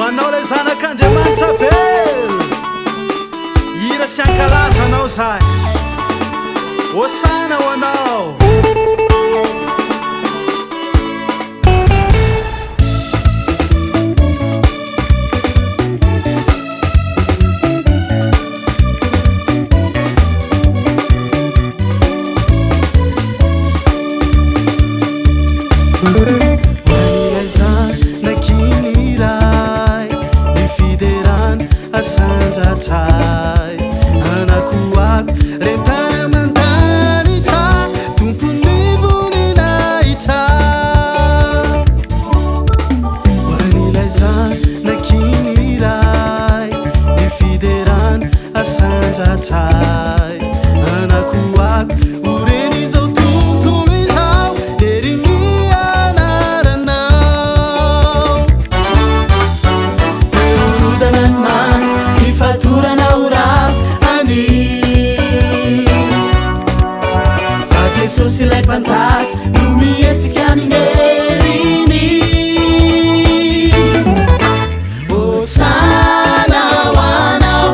anao lay zanak'andriamanitra velo ira sy ankalaza anao zay hosana ho anao Asanjatai anakuak rentana mandanita tumpunivu ninaita wanilazan nakinirai nifideran asanjatai anakuak urenizo tuntumizau deringianaranau urudanan man faturana uraf ani fate sosilay panzak lumietsika amingerini osana wanao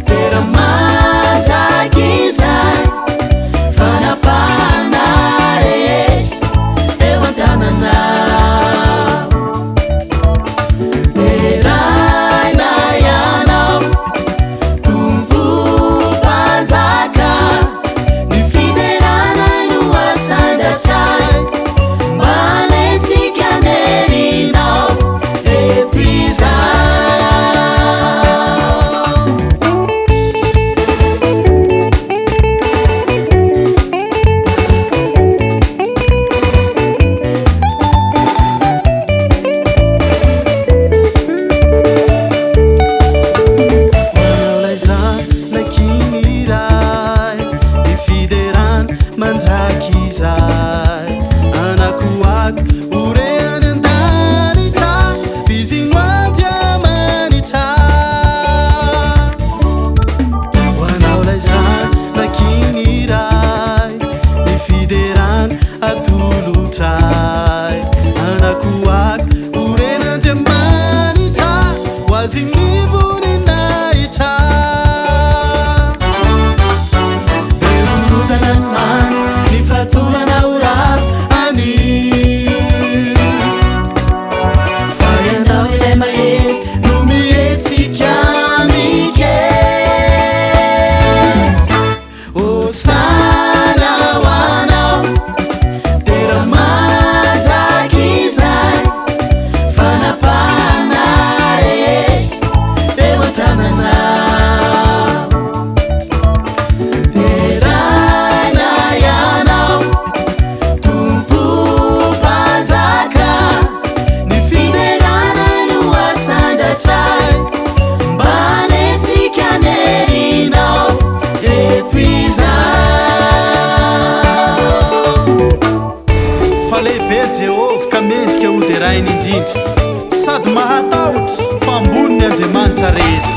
tera majakizay fanapana rehesh ewantananao mandakizai anakuak ureanandanita vizinwandiamanita wanaulazan nakinirai nifideran atulutai anakuak urenandiamanita wazinivuninaita faturana uraf ani fayandao ilay mahery no mietsika mike osana hoanao tera mandrakizay fanapana rehesh eo an-tananao falehibe Jehovah ka mendrika ho derainy indrindra sady mahatahotra fa ambony ny Andriamanitra rehetra